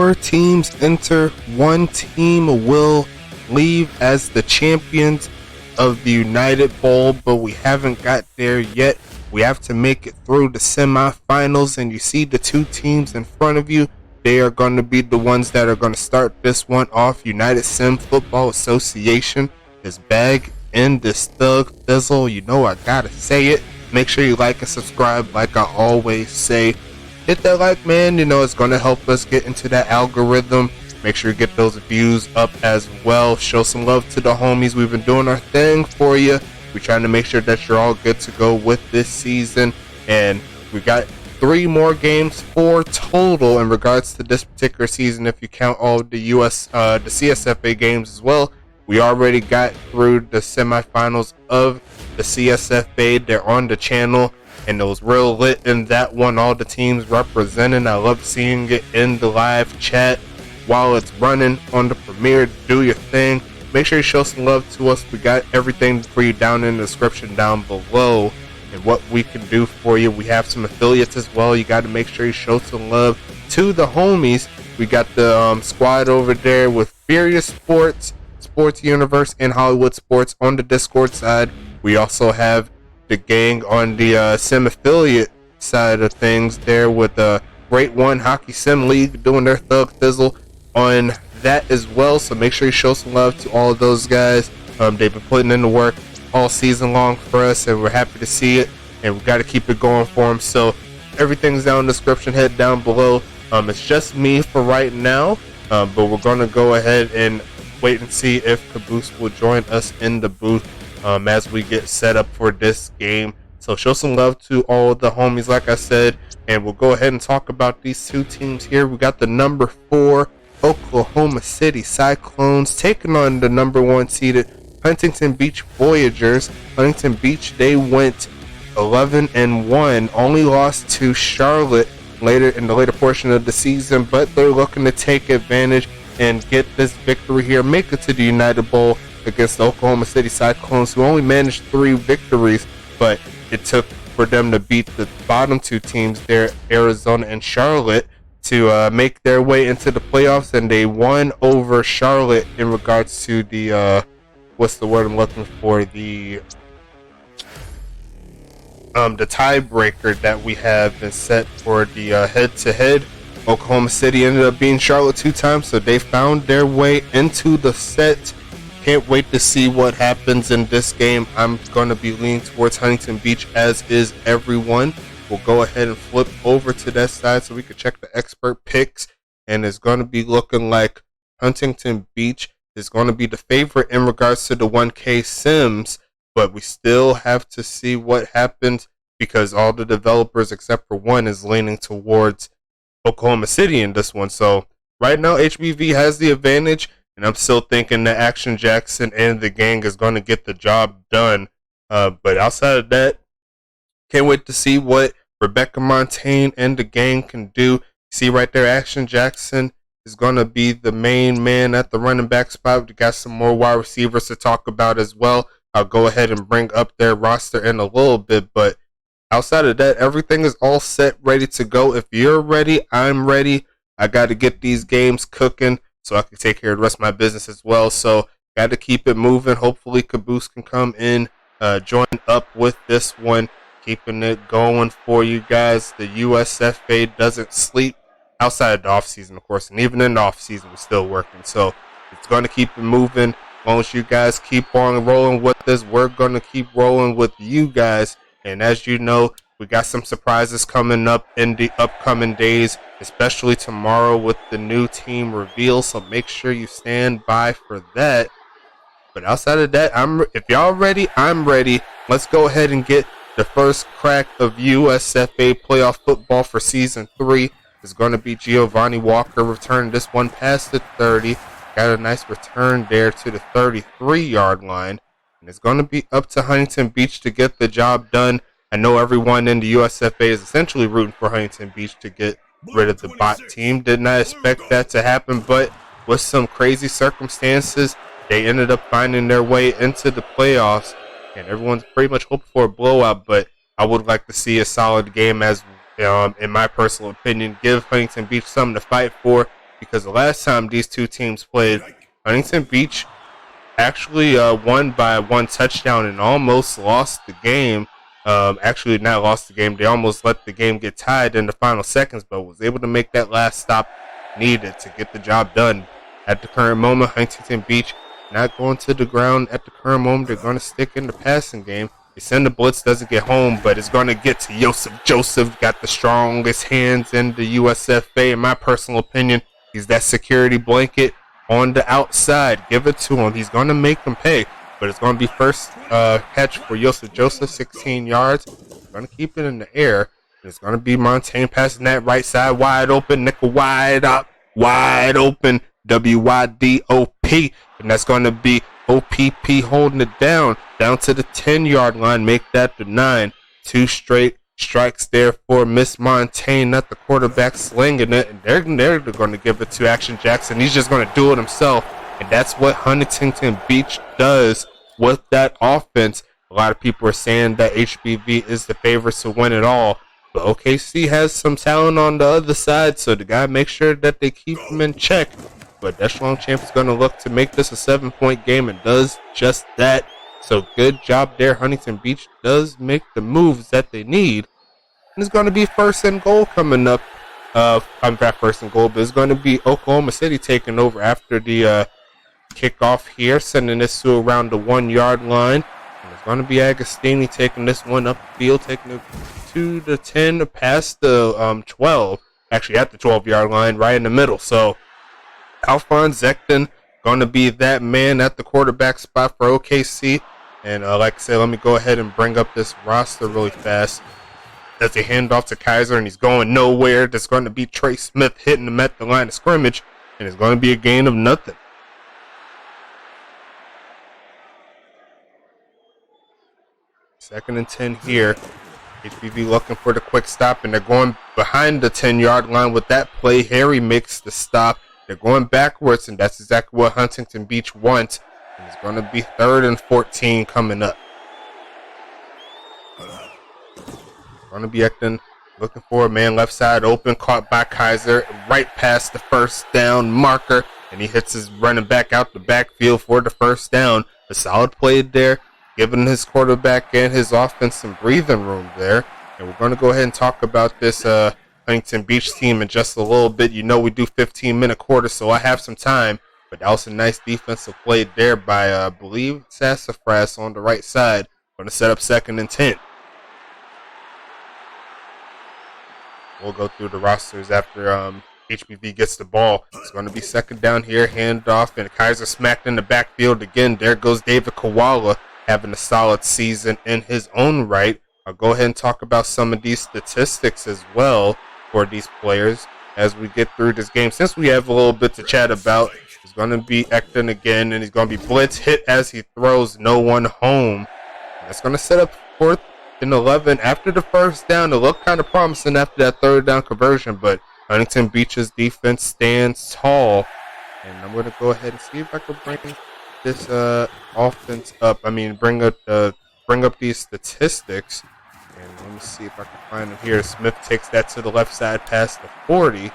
4 teams enter. 1 team will leave as the champions of the United Bowl, but we haven't got there yet. We have to make it through the semifinals, and you see the 2 teams in front of you. They are going to be the ones that are going to start this one off. United Sim Football Association is back in this thug thizzle. You know I gotta say it. Make sure you like and subscribe like I always say. Hit that like, man. You know it's going to help us get into that algorithm. Make sure you get those views up as well. Show some love to the homies. We've been doing our thing for you. We're trying to make sure that you're all good to go with this season. And we got 3 more games, 4 total in regards to this particular season if you count all of the the CSFA games as well. We already got through the semifinals of the CSFA. They're on the channel, and it was real lit in that one. All the teams representing. I love seeing it in the live chat while it's running on the premiere. Do your thing. Make sure you show some love to us. We got everything for you down in the description down below and what we can do for you. We have some affiliates as well. You got to make sure you show some love to the homies. We got the squad over there with Furious Sports, Sports Universe, and Hollywood Sports on the Discord side. We also have the gang on the Sim affiliate side of things there with the Great One Hockey Sim League doing their thug thizzle on that as well. So make sure you show some love to all of those guys. They've been putting in the work all season long for us, and we're happy to see it, and we got to keep it going for them. So everything's down in the description. Head down below. It's just me for right now, but we're going to go ahead and wait and see if Caboose will join us in the booth as we get set up for this game. So show some love to all the homies, like I said, and we'll go ahead and talk about these 2 teams here. We got the number 4 Oklahoma City Cyclones taking on the number 1 seeded Huntington Beach Voyagers. Huntington Beach, they went 11-1, only lost to Charlotte later in the later portion of the season, but they're looking to take advantage and get this victory here, make it to the United Bowl against the Oklahoma City Cyclones, who only managed 3 victories, but it took for them to beat the bottom 2 teams there, Arizona and Charlotte, to make their way into the playoffs, and they won over Charlotte in regards to the what's the word I'm looking for, the tiebreaker that we have been set for the head-to-head. Oklahoma City ended up beating Charlotte 2 times, so they found their way into the set. Can't wait to see what happens in this game. I'm going to be leaning towards Huntington Beach, as is everyone. We'll go ahead and flip over to that side so we can check the expert picks, and it's going to be looking like Huntington Beach is going to be the favorite in regards to the 1K Sims, but we still have to see what happens because all the developers except for one is leaning towards Oklahoma City in this one. So right now HBV has the advantage, and I'm still thinking that Action Jackson and the gang is going to get the job done. But outside of that, can't wait to see what Rebecca Montaigne and the gang can do. See right there, Action Jackson is going to be the main man at the running back spot. We got some more wide receivers to talk about as well. I'll go ahead and bring up their roster in a little bit, but outside of that, everything is all set, ready to go. If you're ready, I'm ready. I got to get these games cooking so I can take care of the rest of my business as well. So got to keep it moving. Hopefully Caboose can come in, join up with this one, keeping it going for you guys. The USFA doesn't sleep outside of the off season, of course, and even in the off season, we're still working. So it's going to keep it moving. As long as you guys keep on rolling with this, we're going to keep rolling with you guys. And as you know, we got some surprises coming up in the upcoming days, especially tomorrow with the new team reveal. So make sure you stand by for that. But outside of that, if y'all ready, I'm ready. Let's go ahead and get the first crack of USFA playoff football for season 3. Is going to be Giovanni Walker returning this one past the 30. Got a nice return there to the 33-yard line. And it's going to be up to Huntington Beach to get the job done. I know everyone in the USFA is essentially rooting for Huntington Beach to get rid of the bot team. Did not expect that to happen, but with some crazy circumstances, they ended up finding their way into the playoffs. And everyone's pretty much hoping for a blowout, but I would like to see a solid game as in my personal opinion. Give Huntington Beach something to fight for. because the last time these two teams played, Huntington Beach actually won by 1 touchdown and almost lost the game. Actually, not lost the game. They almost let the game get tied in the final seconds, but was able to make that last stop needed to get the job done. At the current moment, Huntington Beach not going to the ground at the current moment. They're going to stick in the passing game. They send the blitz, doesn't get home, but it's going to get to Joseph. Got the strongest hands in the USFA, in my personal opinion. He's that security blanket on the outside. Give it to him. He's going to make him pay, but it's going to be first catch for Joseph, 16 yards. Going to keep it in the air. And it's going to be Montaigne passing that right side wide open. Nickel wide up, wide open. WYDOP, and that's going to be OPP holding it down to the 10-yard line. Make that the 9. 2 straight strikes there for Miss Montaigne, not the quarterback slinging it, and they're going to give it to Action Jackson. He's just going to do it himself, and that's what Huntington Beach does with that offense. A lot of people are saying that HBV is the favorites to win it all, but OKC has some talent on the other side, so they got to make sure that they keep them in check. But Echelon Champ is going to look to make this a 7-point game and does just that. So good job there. Huntington Beach does make the moves that they need. And it's going to be first and goal coming up. I'm not first and goal, but it's going to be Oklahoma City taking over after the kickoff here, sending this to around the 1-yard line. And it's going to be Agostini taking this one up the field, taking it to the 10 past the 12. Actually at the 12-yard line, right in the middle. So Alphonse Zecton going to be that man at the quarterback spot for OKC. And like I said, let me go ahead and bring up this roster really fast. As they hand off to Kaiser, and he's going nowhere. There's going to be Trey Smith hitting him at the line of scrimmage, and it's going to be a gain of nothing. Second and 10 here. HBV looking for the quick stop, and they're going behind the 10-yard line with that play. Harry makes the stop. They're going backwards, and that's exactly what Huntington Beach wants. And it's going to be 3rd and 14 coming up. Going to be acting, looking for a man left side open, caught by Kaiser, right past the first down marker, and he hits his running back out the backfield for the first down. A solid play there, giving his quarterback and his offense some breathing room there. And we're going to go ahead and talk about this Huntington Beach team in just a little bit. You know we do 15-minute quarters, so I have some time. But that was a nice defensive play there by, I believe, Sassafras on the right side. Going to set up 2nd and 10. We'll go through the rosters after HBV gets the ball. It's going to be 2nd down here, handoff, and Kaiser smacked in the backfield again. There goes David Koala, having a solid season in his own right. I'll go ahead and talk about some of these statistics as well for these players as we get through this game. Since we have a little bit to chat about, he's going to be Ekton again, and he's going to be blitz hit as he throws no one home. That's going to set up 4th and 11 after the first down. It looked kind of promising after that 3rd down conversion, but Huntington Beach's defense stands tall. And I'm going to go ahead and see if I can bring this offense up. Bring up these statistics. And let me see if I can find them here. Smith takes that to the left side past the 40.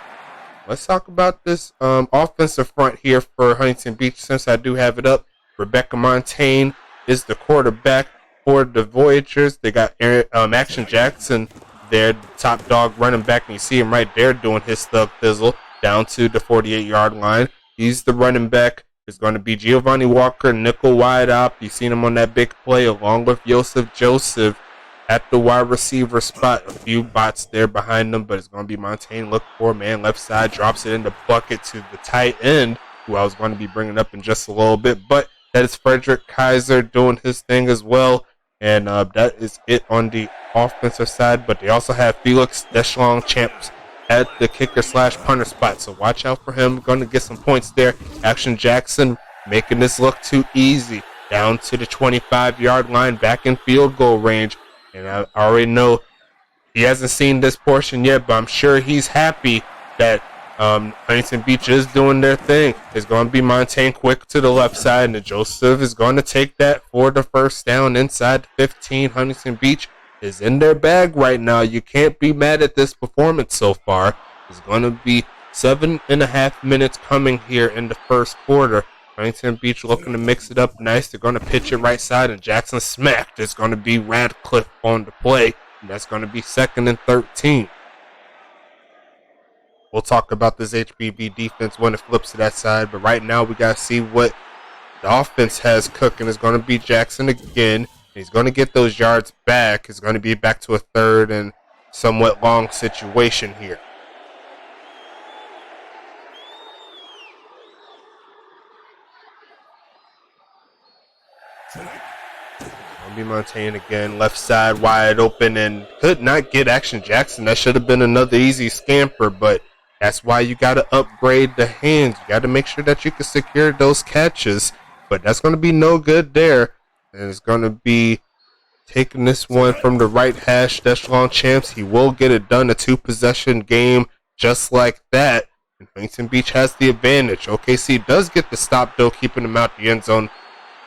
Let's talk about this offensive front here for Huntington Beach since I do have it up. Rebecca Montaigne is the quarterback for the Voyagers. They got Action Jackson there, the top dog running back, and you see him right there doing his thug thizzle down to the 48-yard line. He's the running back. There's going to be Giovanni Walker, nickel wide up. You've seen him on that big play along with Joseph at the wide receiver spot. A few bots there behind them, but it's going to be Montaigne. Look for a man left side, drops it in the bucket to the tight end, who I was going to be bringing up in just a little bit. But that is Frederick Kaiser doing his thing as well. And that is it on the offensive side. But they also have Felix Deschlong Champs at the kicker/punter spot. So watch out for him. Going to get some points there. Action Jackson making this look too easy. Down to the 25-yard line, back in field goal range. And I already know he hasn't seen this portion yet, but I'm sure he's happy that Huntington Beach is doing their thing. It's going to be Montaigne quick to the left side, and Joseph is going to take that for the first down inside the 15. Huntington Beach is in their bag right now. You can't be mad at this performance so far. It's going to be 7.5 minutes coming here in the first quarter. Huntington Beach looking to mix it up nice. They're going to pitch it right side, and Jackson smacked. It's going to be Radcliffe on the play, and that's going to be 2nd and 13. We'll talk about this HBV defense when it flips to that side, but right now we got to see what the offense has cooking. It's going to be Jackson again. He's going to get those yards back. It's going to be back to a 3rd and somewhat long situation here. Gonna be Montaigne again, left side wide open, and could not get Action Jackson. That should have been another easy scamper, but that's why you got to upgrade the hands. You got to make sure that you can secure those catches, but that's going to be no good there. And it's going to be taking this one from the right hash, Echelon Champs. He will get it done, a 2-possession game just like that. And Huntington Beach has the advantage. OKC does get the stop, though, keeping them out the end zone,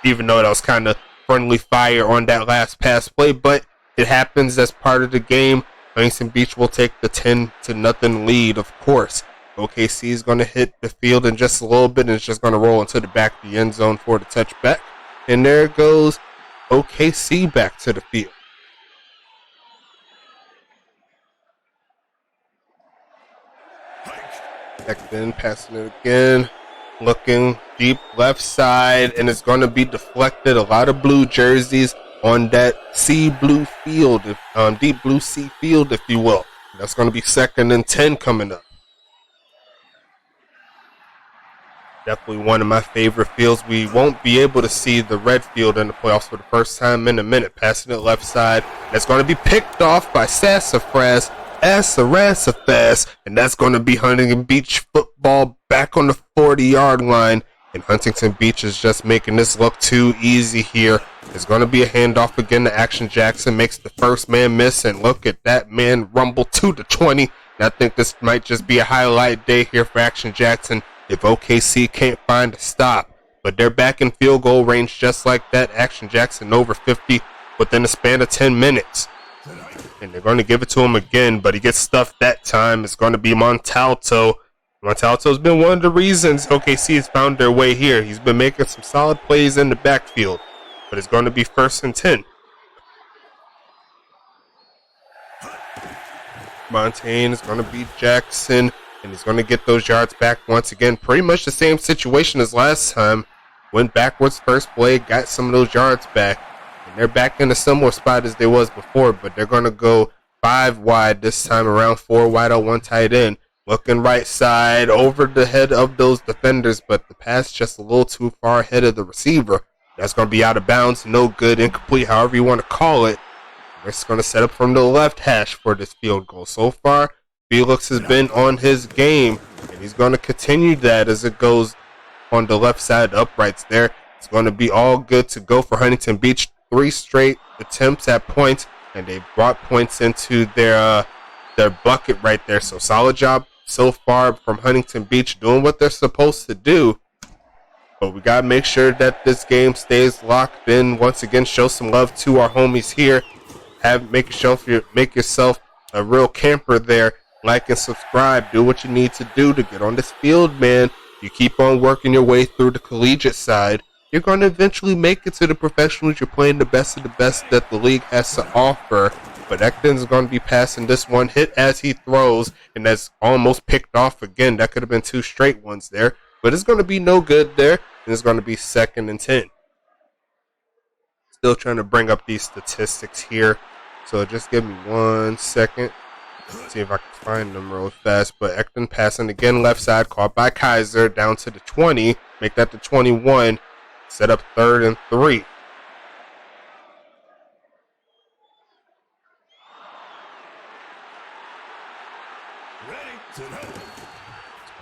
even though that was kind of friendly fire on that last pass play, but it happens as part of the game. Huntington Beach will take the 10-0 lead, of course. OKC is going to hit the field in just a little bit, and it's just going to roll into the back of the end zone for the touchback. And there goes OKC back to the field. Back then, passing it again. Looking deep left side, and it's going to be deflected. A lot of blue jerseys on that sea blue field, deep blue sea field, if you will. That's going to be 2nd and 10 coming up. Definitely one of my favorite fields. We won't be able to see the red field in the playoffs for the first time in a minute. Passing it left side. That's going to be picked off by Sassafras. And that's going to be Huntington Beach football back on the 40-yard line. And Huntington Beach is just making this look too easy here. It's going to be a handoff again to Action Jackson. Makes the first man miss, and look at that man rumble to the 20. And I think this might just be a highlight day here for Action Jackson if OKC can't find a stop. But they're back in field goal range just like that. Action Jackson over 50 within a span of 10 minutes. And they're going to give it to him again, but he gets stuffed that time. It's going to be Montalto. Montalto's been one of the reasons OKC has found their way here. He's been making some solid plays in the backfield, but it's going to be 1st and 10. Montaigne is going to beat Jackson, and he's going to get those yards back once again. Pretty much the same situation as last time. Went backwards first play, got some of those yards back. They're back in a similar spot as they was before, but they're going to go 5 wide this time around, 4 wide out, 1 tight end. Looking right side over the head of those defenders, but the pass just a little too far ahead of the receiver. That's going to be out of bounds, no good, incomplete, however you want to call it. They're just going to set up from the left hash for this field goal. So far, Felix has been on his game, and he's going to continue that as it goes on the left side uprights there. It's going to be all good to go for Huntington Beach. 3 straight attempts at points, and they brought points into their bucket right there. So solid job so far from Huntington Beach, doing what they're supposed to do. But we got to make sure that this game stays locked in. Once again, show some love to our homies here. Make yourself a real camper there. Like and subscribe. Do what you need to do to get on this field, man. You keep on working your way through the collegiate side. You're going to eventually make it to the professionals. You're playing the best of the best that the league has to offer. But Ekton's going to be passing this one hit as he throws, and that's almost picked off again. That could have been 2 straight ones there. But it's going to be no good there, and it's going to be 2nd and 10. Still trying to bring up these statistics here. So just give me 1 second. Let's see if I can find them real fast. But Ekton passing again left side, caught by Kaiser, down to the 20. Make that the 21. Set up 3rd and 3. It's going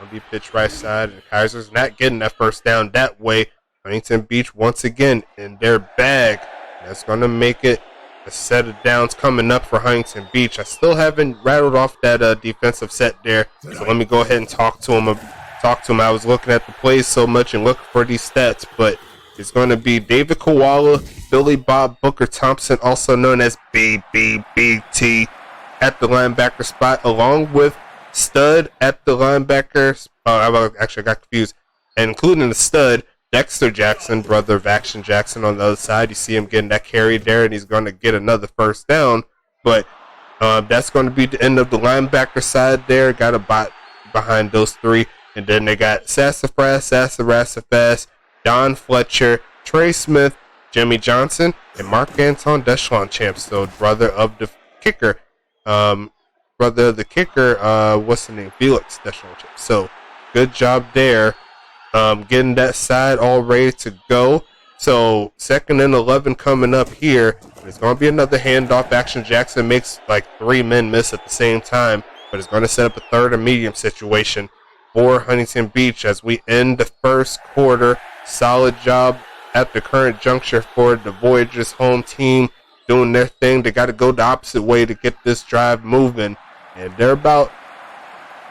to be pitched right side, and Kaiser's not getting that first down that way. Huntington Beach once again in their bag. That's going to make it a set of downs coming up for Huntington Beach. I still haven't rattled off that defensive set there, so let me go ahead and talk to him. I was looking at the plays so much and looking for these stats, but it's going to be David Koala, Billy Bob Booker Thompson, also known as BBBT, at the linebacker spot, along with stud at the linebacker. I got confused. And including the stud, Dexter Jackson, brother of Action Jackson, on the other side. You see him getting that carry there, and he's going to get another first down. But that's going to be the end of the linebacker side there. Got a bot behind those three. And then they got Sassafras, Don Fletcher, Trey Smith, Jimmy Johnson, and Mark Anton Deschlon Champs, so brother of the kicker. What's the name? Felix Deschlon Champs. So good job there. Getting that side all ready to go. So 2nd and 11 coming up here. There's going to be another handoff. Action Jackson makes like 3 men miss at the same time, but it's going to set up a 3rd and medium situation for Huntington Beach as we end the first quarter. Solid job at the current juncture for the Voyagers home team, doing their thing. They got to go the opposite way to get this drive moving, and they're about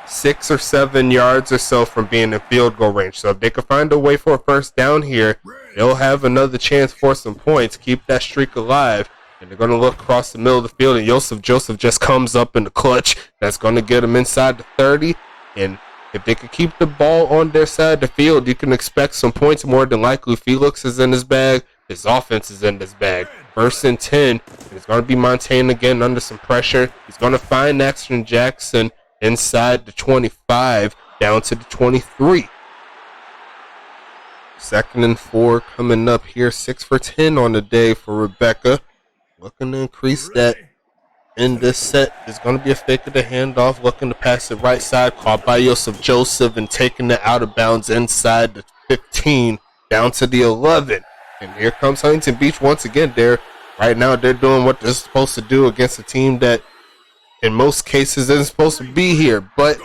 6 or 7 yards or so from being in field goal range. So if they can find a way for a first down here, they'll have another chance for some points, keep that streak alive. And they're going to look across the middle of the field, and Joseph just comes up in the clutch. That's going to get them inside the 30. And if they can keep the ball on their side of the field, you can expect some points. More than likely, Felix is in his bag. His offense is in his bag. 1st and 10. And it's going to be Montaigne again under some pressure. He's going to find Action Jackson inside the 25, down to the 23. 2nd and 4 coming up here. 6 for 10 on the day for Rebecca. Looking to increase that in this set. Is going to be a fake of the handoff. Looking to pass it right side. Caught by Joseph and taking it out of bounds inside the 15, down to the 11. And here comes Huntington Beach once again. Right now they're doing what they're supposed to do against a team that in most cases isn't supposed to be here. But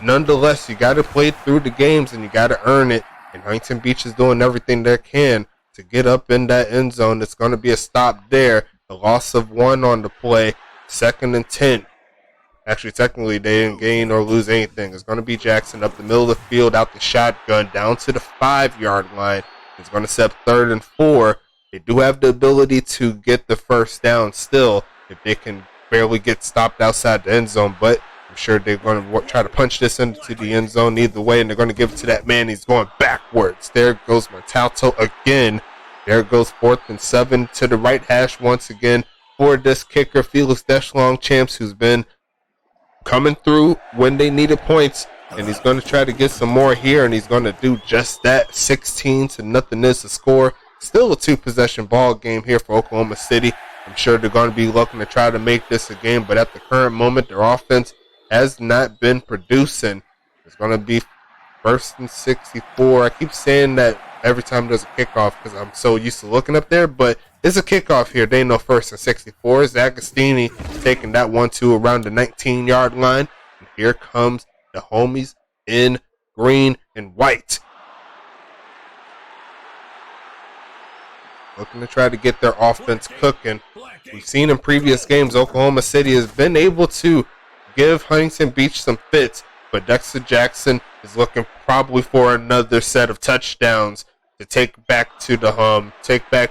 nonetheless, you got to play through the games and you got to earn it. And Huntington Beach is doing everything they can to get up in that end zone. It's going to be a stop there. A loss of 1 on the play. 2nd and 10. Actually, technically, they didn't gain or lose anything. It's going to be Jackson up the middle of the field, out the shotgun, down to the 5-yard line. It's going to set up 3rd and 4. They do have the ability to get the first down still if they can barely get stopped outside the end zone. But I'm sure they're going to try to punch this into the end zone either way, and they're going to give it to that man. He's going backwards. There goes Montalto again. There goes 4th and 7 to the right hash once again for this kicker, Felix Deschlon Champs, who's been coming through when they needed points. And he's going to try to get some more here, and he's going to do just that. 16-0 is the score. Still a 2-possession ball game here for Oklahoma City. I'm sure they're going to be looking to try to make this a game, but at the current moment, their offense has not been producing. It's going to be 1st and 64. I keep saying that every time there's a kickoff because I'm so used to looking up there, but it's a kickoff here. They know 1st and 64. Zagostini taking that 1-2 around the 19-yard line. And here comes the homies in green and white. Looking to try to get their offense cooking. We've seen in previous games, Oklahoma City has been able to give Huntington Beach some fits, but Dexter Jackson is looking probably for another set of touchdowns to take back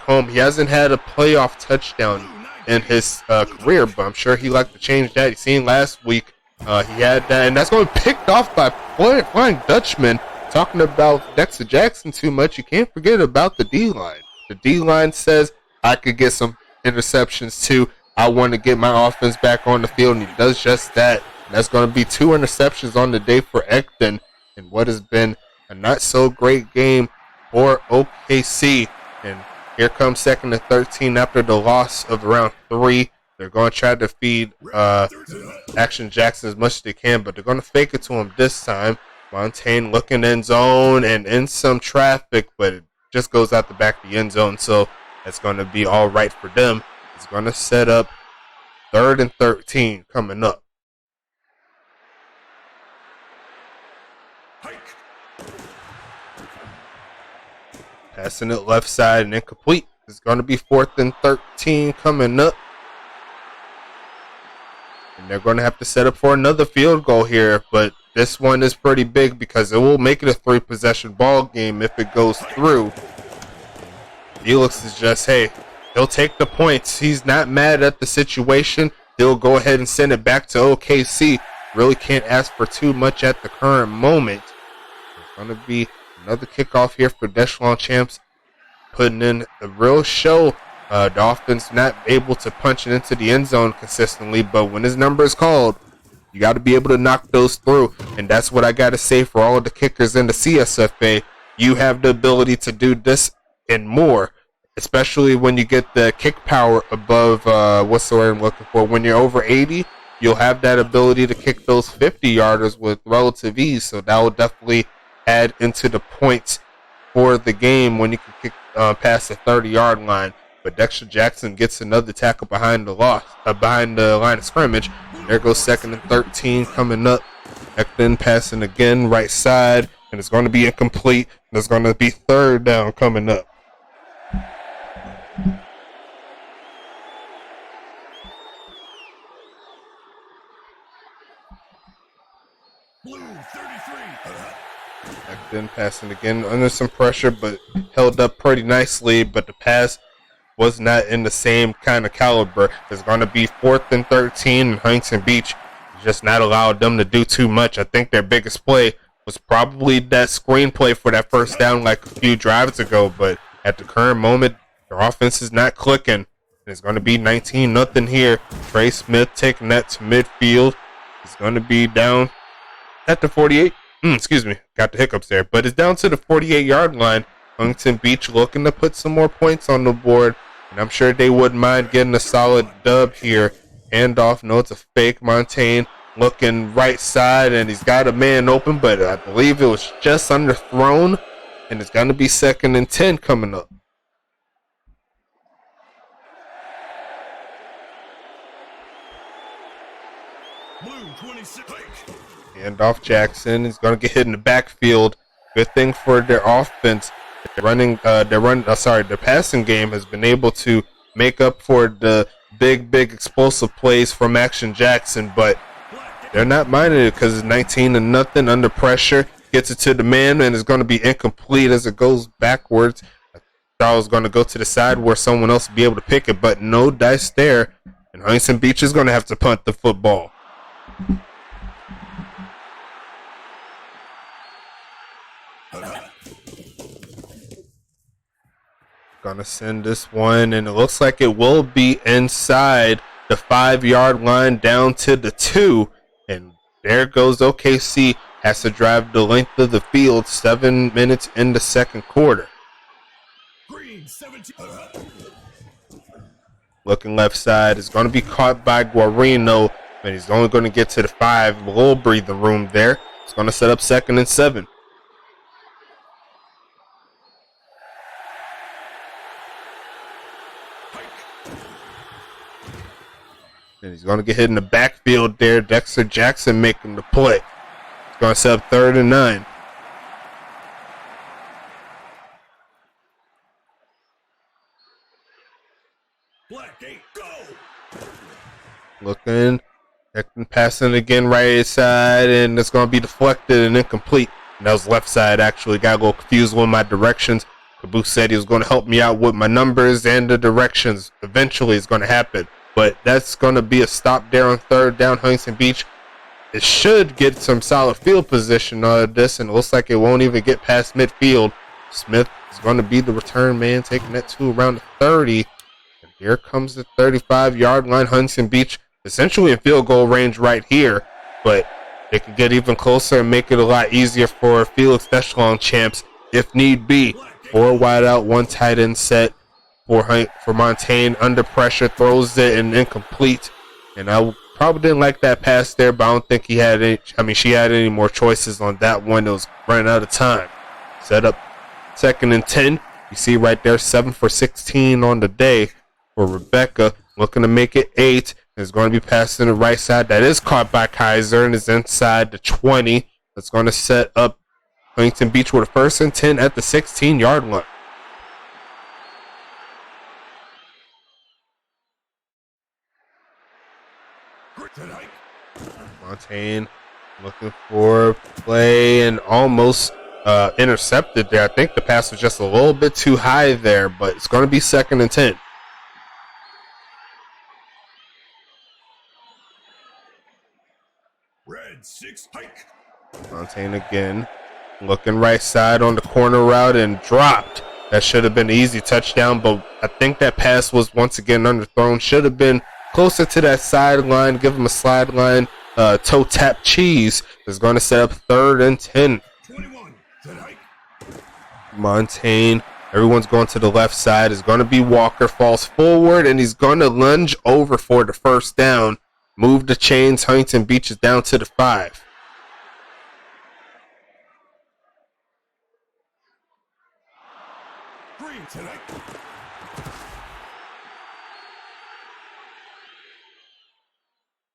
home. He hasn't had a playoff touchdown in his career, but I'm sure he'd like to change that. You seen last week, he had that, and that's going to be picked off by Flying Dutchman. Talking about Dexter Jackson too much, you can't forget about the D-line. The D-line says, I could get some interceptions too. I want to get my offense back on the field, and he does just that. And that's going to be 2 interceptions on the day for Ekton in what has been a not-so-great game for OKC. And here comes 2nd and 13 after the loss of around 3. They're going to try to feed Action Jackson as much as they can, but they're going to fake it to him this time. Montaigne looking in zone and in some traffic, but it just goes out the back of the end zone, so that's going to be all right for them. It's going to set up 3rd and 13 coming up. Passing it left side and incomplete. It's going to be 4th and 13 coming up. And they're going to have to set up for another field goal here, but this one is pretty big because it will make it a 3-possession ball game if it goes through. Felix is just, hey, he'll take the points. He's not mad at the situation. He'll go ahead and send it back to OKC. really can't ask for too much at the current moment. It's going to be another kickoff here for Decathlon Champs, putting in a real show. The offense not able to punch it into the end zone consistently, but when his number is called, you got to be able to knock those through, and that's what I got to say for all of the kickers in the CSFA. You have the ability to do this and more, especially when you get the kick power above, what's the word I'm looking for? When you're over 80, you'll have that ability to kick those 50-yarders with relative ease, so that will definitely add into the points for the game when you can kick past the 30-yard line. But Dexter Jackson gets another tackle behind the line of scrimmage. And there goes 2nd and 13 coming up. Ekton passing again, right side, and it's going to be incomplete. There's going to be 3rd down coming up. Blue 33. Ekton passing again under some pressure, but held up pretty nicely. But the pass was not in the same kind of caliber. It's going to be 4th and 13, and Huntington Beach just not allowed them to do too much. I think their biggest play was probably that screenplay for that 1st down like a few drives ago, but at the current moment, their offense is not clicking. It's going to be 19-0 here. Trey Smith taking that to midfield. It's going to be down at the 48. Excuse me, got the hiccups there, but it's down to the 48-yard line. Huntington Beach looking to put some more points on the board, and I'm sure they wouldn't mind getting a solid dub here. Handoff, no, it's a fake. Montaigne looking right side, and he's got a man open, but I believe it was just underthrown, and it's going to be 2nd and 10 coming up. Blue 26. Handoff, Jackson is going to get hit in the backfield. Good thing for their offense. Their passing game has been able to make up for the big explosive plays from Action Jackson, but they're not minding it because it's 19-0 under pressure. Gets it to the man, and it's going to be incomplete as it goes backwards. I thought it was going to go to the side where someone else would be able to pick it, but no dice there. And Huntington Beach is going to have to punt the football. Gonna send this one, and it looks like it will be inside the 5-yard line down to the 2. And there goes OKC. Has to drive the length of the field. 7 minutes in the 2nd quarter. Green 17. Looking left side is going to be caught by Guarino, and he's only going to get to the 5. A little breathing room there. It's going to set up 2nd and 7. And he's going to get hit in the backfield there. Dexter Jackson making the play. He's going to set up 3rd and 9. Black 8. Go. Looking. Passing again right side. And it's going to be deflected and incomplete. And that was left side actually. Got a little confused with my directions. Caboose said he was going to help me out with my numbers and the directions. Eventually it's going to happen. But that's going to be a stop there on 3rd down, Huntington Beach. It should get some solid field position out of this, and it looks like it won't even get past midfield. Smith is going to be the return man, taking that to around the 30. And here comes the 35-yard line. Huntington Beach essentially in field goal range right here, but they could get even closer and make it a lot easier for Felix Decathlon Champs if need be. 4 wide out, 1 tight end set. For Montaigne, under pressure, throws it and incomplete. And I probably didn't like that pass there, but I don't think she had any more choices on that one. It was running out of time. Set up 2nd and 10. You see right there, 7 for 16 on the day for Rebecca. Looking to make it 8. It's going to be passed to the right side. That is caught by Kaiser and is inside the 20. That's going to set up Huntington Beach with a 1st and 10 at the 16-yard line. Montaigne looking for play and almost intercepted there. I think the pass was just a little bit too high there, but it's going to be 2nd and 10. Red 6, hike. Montaigne again. Looking right side on the corner route and dropped. That should have been an easy touchdown, but I think that pass was once again underthrown. Should have been closer to that sideline. Give him a sideline toe tap cheese. Is going to set up 3rd and 10. 21, set hike. Montaigne. Everyone's going to the left side. Is going to be Walker. Falls forward, and he's going to lunge over for the first down. Move the chains. Huntington Beach is down to the 5. Green, set hike.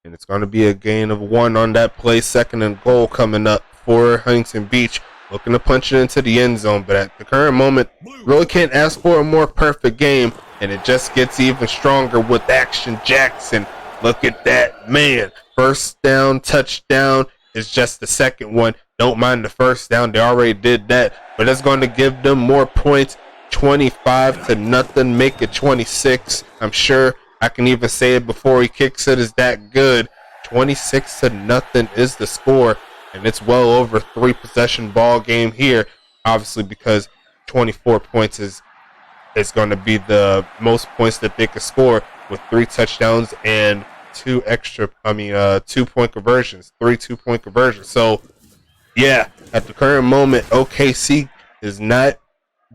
And it's going to be a gain of 1 on that play. 2nd and goal coming up for Huntington Beach. Looking to punch it into the end zone. But at the current moment, really can't ask for a more perfect game. And it just gets even stronger with Action Jackson. Look at that, man. First down, touchdown is just the second one. Don't mind the first down. They already did that. But it's going to give them more points. 25-0. Make it 26. I'm sure I can even say it before he kicks it. Is that good? 26-0 is the score. And it's well over 3 possession ball game here. Obviously, because 24 points is going to be the most points that they could score with 3 touchdowns and 2 2-point conversions. 3 2-point conversions. So, yeah, at the current moment, OKC is not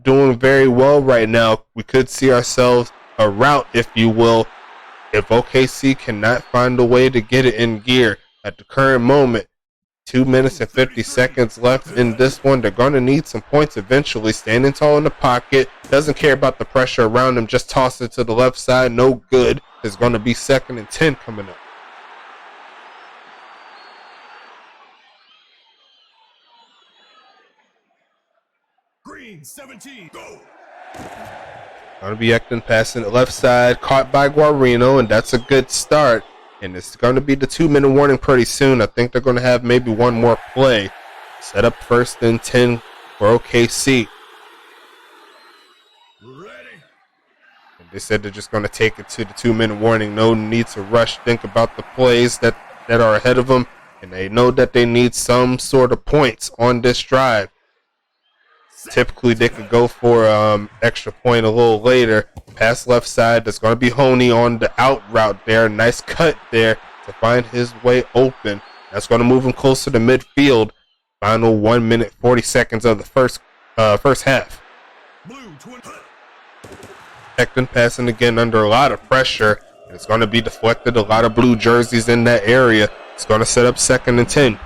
doing very well right now. We could see ourselves a rout, if you will, if OKC cannot find a way to get it in gear. At the current moment, 2 minutes and 50 seconds left in this one. They're going to need some points eventually. Standing tall in the pocket. Doesn't care about the pressure around him. Just toss it to the left side. No good. It's going to be 2nd and 10 coming up. Green 17, go. Going to be Ekton passing the left side. Caught by Guarino, and that's a good start. And it's going to be the 2-minute warning pretty soon. I think they're going to have maybe one more play. Set up 1st and 10 for OKC. Ready. And they said they're just going to take it to the 2-minute warning. No need to rush. Think about the plays that are ahead of them. And they know that they need some sort of points on this drive. Typically, they could go for extra point a little later. Pass left side. That's going to be Honey on the out route there. Nice cut there to find his way open. That's going to move him closer to midfield. Final 1 minute 40 seconds of the first half. Blue 20. Ekton passing again under a lot of pressure. And it's going to be deflected. A lot of blue jerseys in that area. It's going to set up 2nd and 10.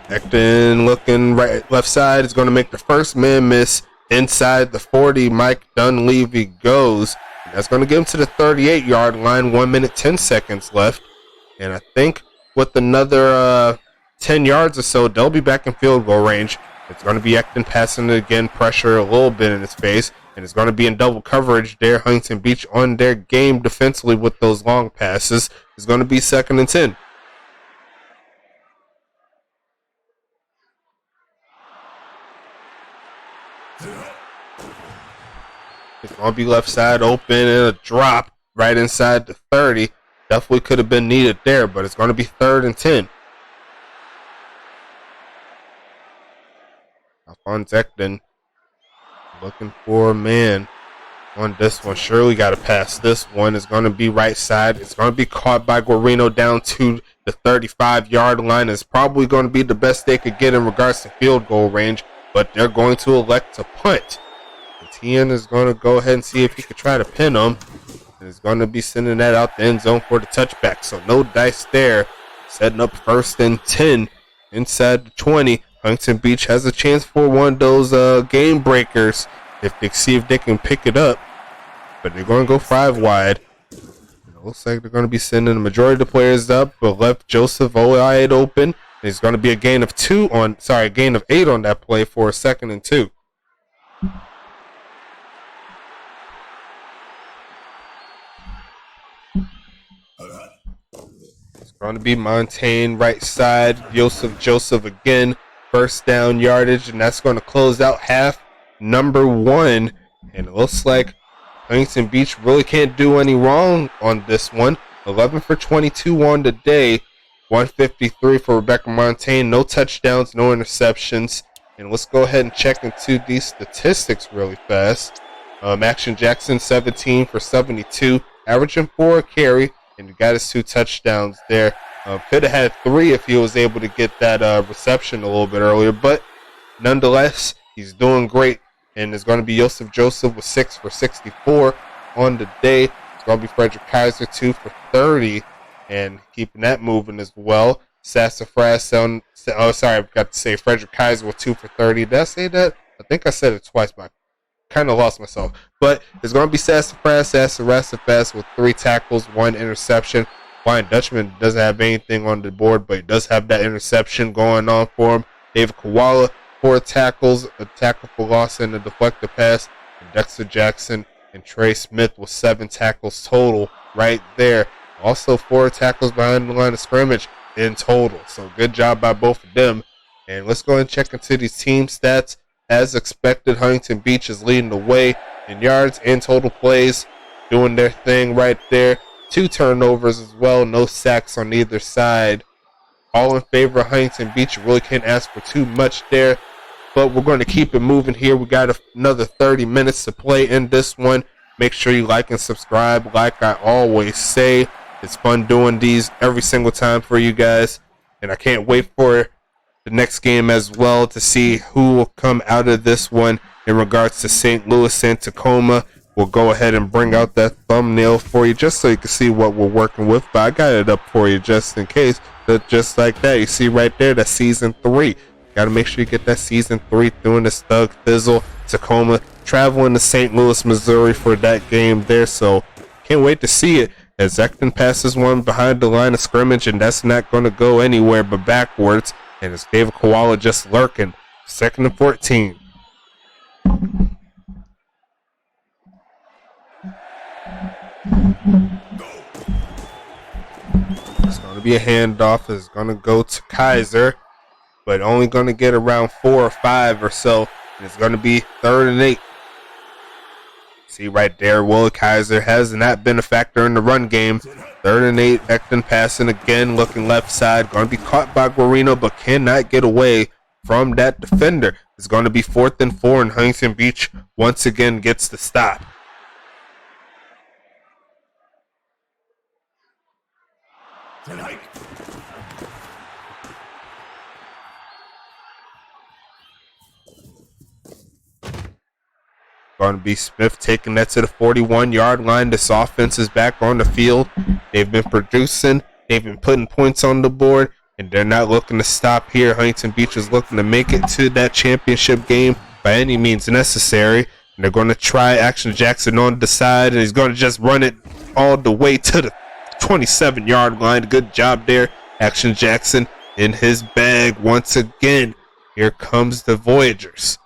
Ekton looking left side is going to make the first man miss inside the 40. Mike Dunleavy goes. That's going to get him to the 38-yard line. 1 minute 10 seconds left. And I think with another 10 yards or so, they'll be back in field goal range. It's going to be Ekton passing it again, pressure a little bit in his face. And it's going to be in double coverage there. Huntington Beach on their game defensively with those long passes. It's going to be 2nd and 10. It's going to be left side open and a drop right inside the 30. Definitely could have been needed there, but it's going to be 3rd and 10. Alphonse Ekton looking for a man on this one. Surely got to pass this one. It's going to be right side. It's going to be caught by Guarino down to the 35-yard line. It's probably going to be the best they could get in regards to field goal range, but they're going to elect to punt. Tien is going to go ahead and see if he could try to pin him. And he's going to be sending that out the end zone for the touchback. So no dice there. Setting up 1st and 10 inside the 20. Huntington Beach has a chance for one of those game breakers if they see if they can pick it up. But they're going to go 5 wide. It looks like they're going to be sending the majority of the players up, but left Joseph wide open. There's going to be a gain of 8 on that play for a 2nd and 2. It's going to be Montaigne right side. Joseph again. First down yardage, and that's going to close out half number 1. And it looks like Huntington Beach really can't do any wrong on this one. 11 for 22 on the day. 153 for Rebecca Montaigne. No touchdowns, no interceptions. And let's go ahead and check into these statistics really fast. Action Jackson, 17 for 72. Averaging 4 a carry. And he got his 2 touchdowns there. Could have had 3 if he was able to get that reception a little bit earlier. But nonetheless, he's doing great. And it's going to be Joseph Joseph with 6 for 64 on the day. It's going to be Frederick Kaiser, 2 for 30. And keeping that moving as well. Sassafras, I forgot to say Frederick Kaiser with 2 for 30. Did I say that? I think I said it twice, but I kind of lost myself. But it's going to be Sassafras with 3 tackles, 1 interception. Ryan Dutchman doesn't have anything on the board, but he does have that interception going on for him. David Koala, 4 tackles, a tackle for loss and a deflected pass. And Dexter Jackson and Trey Smith with 7 tackles total right there. Also 4 tackles behind the line of scrimmage in total. So good job by both of them. And let's go ahead and check into these team stats. As expected, Huntington Beach is leading the way in yards and total plays, doing their thing right there. 2 turnovers as well, no sacks on either side. All in favor of Huntington Beach. You really can't ask for too much there. But we're going to keep it moving here. We got another 30 minutes to play in this one. Make sure you like and subscribe. Like I always say, it's fun doing these every single time for you guys. And I can't wait for the next game as well to see who will come out of this one in regards to St. Louis and Tacoma. We'll go ahead and bring out that thumbnail for you just so you can see what we're working with. But I got it up for you just in case. But just like that, you see right there, that's Season 3. Got to make sure you get that Season 3 doing this Thug Fizzle, Tacoma, traveling to St. Louis, Missouri for that game there. So can't wait to see it as Ekton passes one behind the line of scrimmage, and that's not going to go anywhere but backwards. And it's David Koala just lurking. 2nd and 14. It's going to be a handoff. It's going to go to Kaiser, but only going to get around 4 or 5 or so. And it's going to be 3rd and 8. See right there, Will Kaiser has not been a factor in the run game. 3rd and 8, Ekton passing again, looking left side. Going to be caught by Guarino, but cannot get away from that defender. It's going to be 4th and 4, and Huntington Beach once again gets the stop. Going to be Smith taking that to the 41-yard line. This offense is back on the field. They've been producing. They've been putting points on the board, and they're not looking to stop here. Huntington Beach is looking to make it to that championship game by any means necessary. And they're going to try Action Jackson on the side, and he's going to just run it all the way to the 27-yard line. Good job there. Action Jackson in his bag once again. Here comes the Voyagers.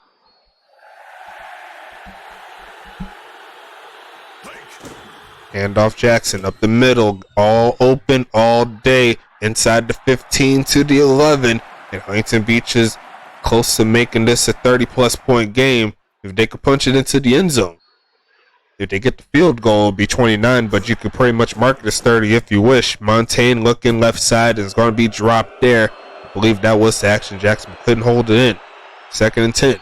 Handoff Jackson up the middle, all open all day, inside the 15 to the 11. And Huntington Beach is close to making this a 30-plus point game if they could punch it into the end zone. If they get the field goal, it'll be 29, but you could pretty much mark it as 30 if you wish. Montaigne looking left side, and it's going to be dropped there. I believe that was Action Jackson, but couldn't hold it in. 2nd and 10.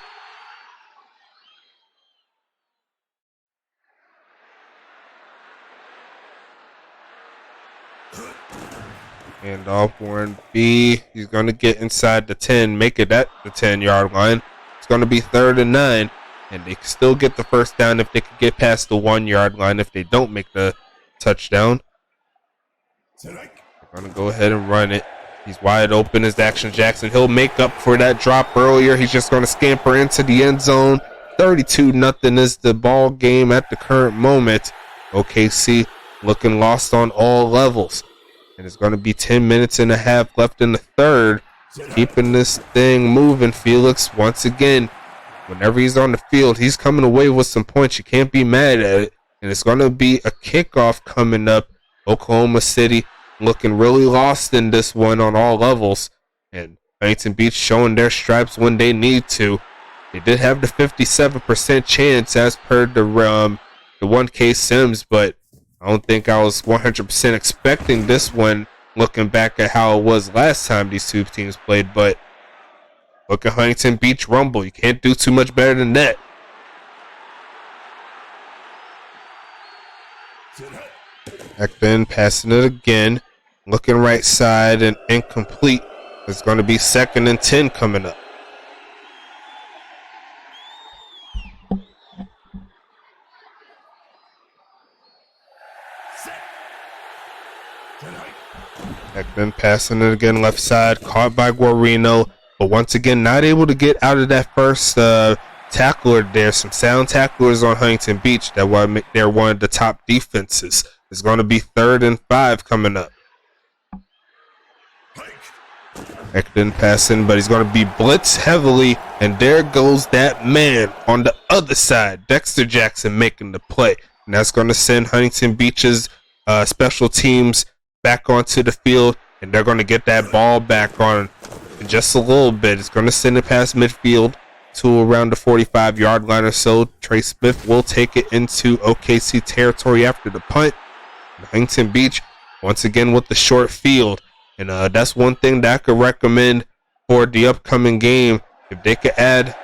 And off Warren B. He's going to get inside the 10, make it at the 10-yard line. It's going to be 3rd and 9. And they can still get the first down if they can get past the 1-yard line if they don't make the touchdown. They're going to go ahead and run it. He's wide open as Action Jackson. He'll make up for that drop earlier. He's just going to scamper into the end zone. 32-0 is the ball game at the current moment. OKC looking lost on all levels. And it's going to be 10 minutes and a half left in the third. Keeping this thing moving, Felix. Once again, whenever he's on the field, he's coming away with some points. You can't be mad at it. And it's going to be a kickoff coming up. Oklahoma City looking really lost in this one on all levels. And Huntington Beach showing their stripes when they need to. He did have the 57% chance as per the 1K Sims, but I don't think I was 100% expecting this one looking back at how it was last time these two teams played. But look at Huntington Beach Rumble. You can't do too much better than that. Ekton passing it again. Looking right side and incomplete. It's going to be 2nd and 10 coming up. Ekton passing it again left side. Caught by Guarino. But once again, not able to get out of that first tackler there. Some sound tacklers on Huntington Beach. That why they're one of the top defenses. It's going to be 3rd and 5 coming up. Ekton passing, but he's going to be blitzed heavily. And there goes that man on the other side. Dexter Jackson making the play. And that's going to send Huntington Beach's special teams back onto the field. And they're going to get that ball back on in just a little bit. It's going to send it past midfield to around the 45-yard line or so. Trey Smith will take it into OKC territory after the punt. Huntington Beach, once again, with the short field. And that's one thing that I could recommend for the upcoming game. If they could add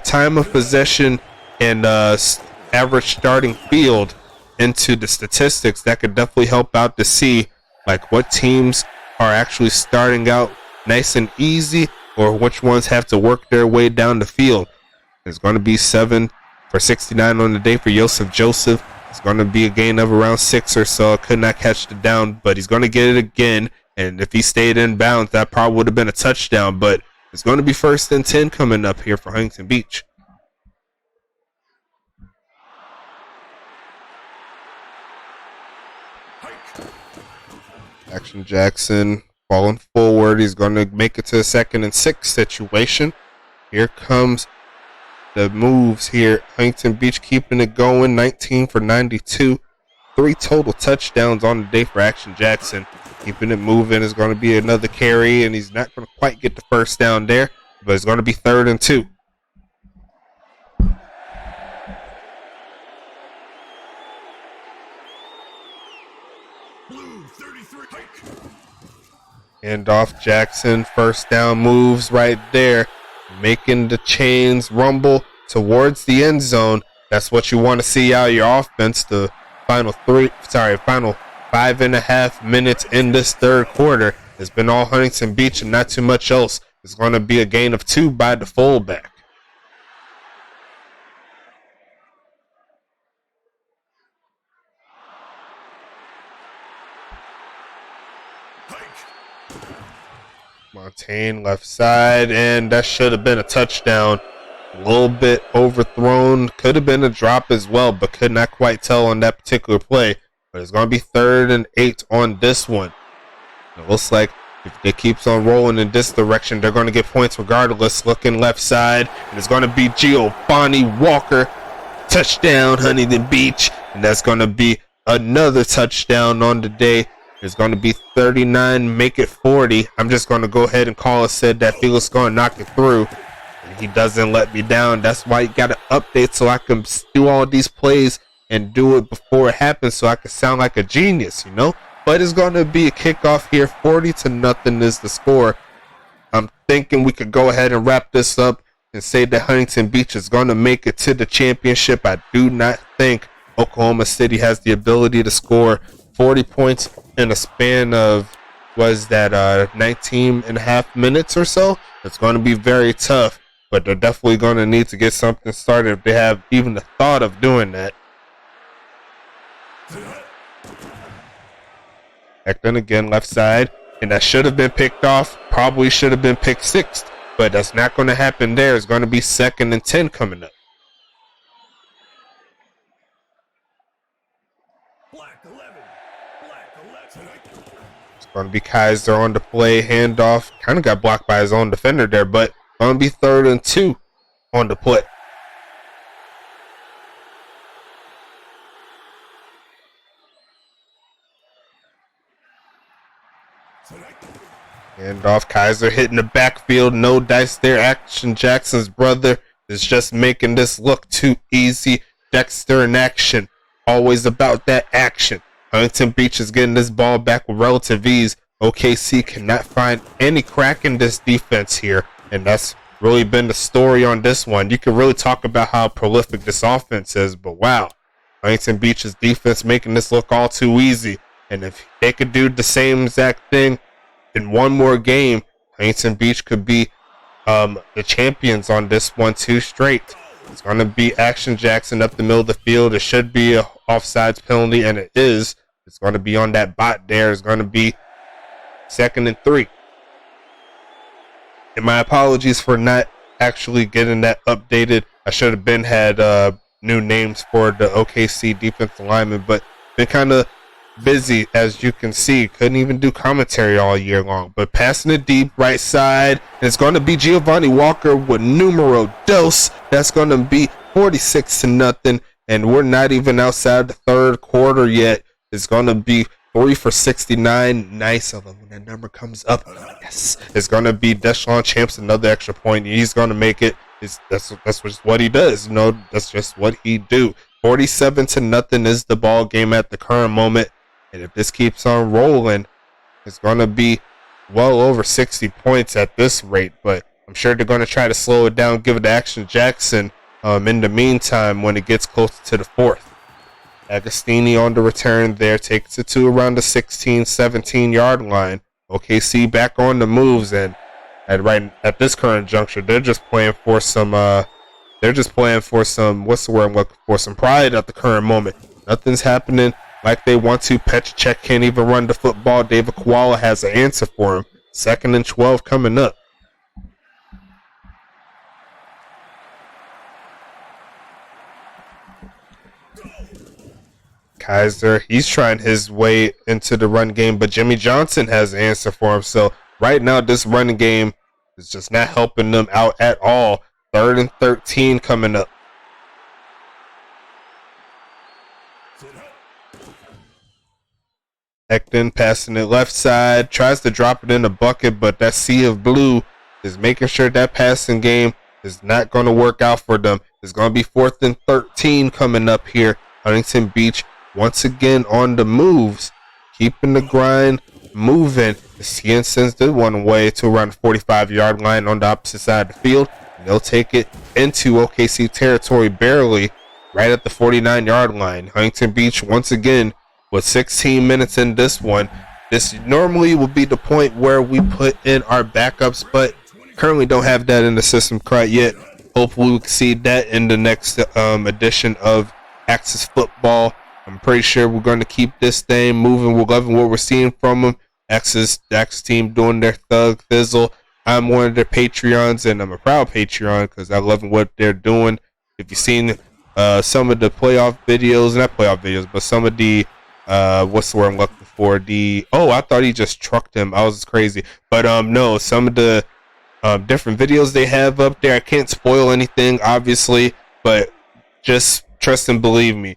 time of possession and average starting field into the statistics, that could definitely help out to see like what teams are actually starting out nice and easy or which ones have to work their way down the field. It's going to be 7 for 69 on the day for Joseph Joseph. It's going to be a gain of around 6 or so. Could not catch the down, but he's going to get it again. And if he stayed in bounds, that probably would have been a touchdown. But it's going to be 1st and 10 coming up here for Huntington Beach. Action Jackson falling forward. He's going to make it to a 2nd and 6 situation. Here comes the moves here. Huntington Beach keeping it going. 19 for 92. 3 total touchdowns on the day for Action Jackson. Keeping it moving is going to be another carry, and he's not going to quite get the first down there, but it's going to be 3rd and 2. Blue 33. Hand off Jackson. First down moves right there, making the chains rumble towards the end zone. That's what you want to see out of your offense. The final 5.5 minutes in this 3rd quarter has been all Huntington Beach and not too much else. It's going to be a gain of 2 by the fullback. Montaigne left side, and that should have been a touchdown. A little bit overthrown. Could have been a drop as well, but could not quite tell on that particular play. But it's going to be 3rd and 8 on this one. It looks like if it keeps on rolling in this direction, they're going to get points regardless. Looking left side, and it's going to be Giovanni Walker. Touchdown, Huntington Beach. And that's going to be another touchdown on the day. It's going to be 39, make it 40. I'm just going to go ahead and call it said that Felix is going to knock it through. And he doesn't let me down. That's why you got to update so I can do all these plays and do it before it happens so I can sound like a genius, you know? But it's going to be a kickoff here. 40-0 is the score. I'm thinking we could go ahead and wrap this up and say that Huntington Beach is going to make it to the championship. I do not think Oklahoma City has the ability to score 40 points in a span of, 19 and a half minutes or so. It's going to be very tough, but they're definitely going to need to get something started if they have even the thought of doing that. Ekton again, left side, and that should have been picked off. Probably should have been picked 6th, but that's not going to happen there. It's going to be 2nd and 10 coming up. It's going to be Kaiser on the play, handoff. Kind of got blocked by his own defender there, but going to be 3rd and 2 on the play. Handoff, Kaiser hitting the backfield. No dice there. Action Jackson's brother is just making this look too easy. Dexter in action, always about that action. Huntington Beach is getting this ball back with relative ease. OKC cannot find any crack in this defense here, and that's really been the story on this one. You can really talk about how prolific this offense is, but wow, Huntington Beach's defense making this look all too easy. And if they could do the same exact thing in one more game, Huntington Beach could be the champions on this one 2 straight. It's going to be Action Jackson up the middle of the field. It should be a offsides penalty, and it is. It's going to be on that bot there. It's going to be 2nd and 3. And my apologies for not actually getting that updated. I should have had new names for the OKC defensive linemen, but been kind of busy, as you can see. Couldn't even do commentary all year long. But passing it deep right side, and it's going to be Giovanni Walker with numero dos. That's going to be 46-0, and we're not even outside the third quarter yet. It's going to be 3 for 69. Nice. I love when that number comes up. Yes. It's going to be Deshaun Champs, another extra point. He's going to make it. That's just what he does. You know, that's just what he do. 47-0 is the ball game at the current moment. And if this keeps on rolling, it's going to be well over 60 points at this rate. But I'm sure they're going to try to slow it down, give it to Action Jackson in the meantime when it gets closer to the 4th. Agostini on the return there, takes it to around the 16-17 yard line. OKC back on the moves, and right at this current juncture, they're just playing for some what's the word I'm looking for, some pride at the current moment. Nothing's happening like they want to. Petracek can't even run the football. David Koala has an answer for him. 2nd and 12 coming up. Kaiser, he's trying his way into the run game, but Jimmy Johnson has an answer for him. So right now, this running game is just not helping them out at all. 3rd and 13 coming up. Ekton passing it left side, tries to drop it in the bucket, but that sea of blue is making sure that passing game is not going to work out for them. It's going to be 4th and 13 coming up here. Huntington Beach once again on the moves, keeping the grind moving. The Skinsons did one away to around the 45-yard line on the opposite side of the field. And they'll take it into OKC territory barely, right at the 49-yard line. Huntington Beach once again with 16 minutes in this one. This normally would be the point where we put in our backups, but currently don't have that in the system quite yet. Hopefully we can see that in the next edition of Axis Football. I'm pretty sure we're going to keep this thing moving. We're loving what we're seeing from them. The Axis team doing their thug thizzle. I'm one of their Patreons, and I'm a proud Patreon because I love what they're doing. If you've seen some of the playoff videos, not playoff videos, but some of the what's the word I'm looking for? I thought he just trucked him. I was crazy. But no, some of the different videos they have up there, I can't spoil anything, obviously, but just trust and believe me.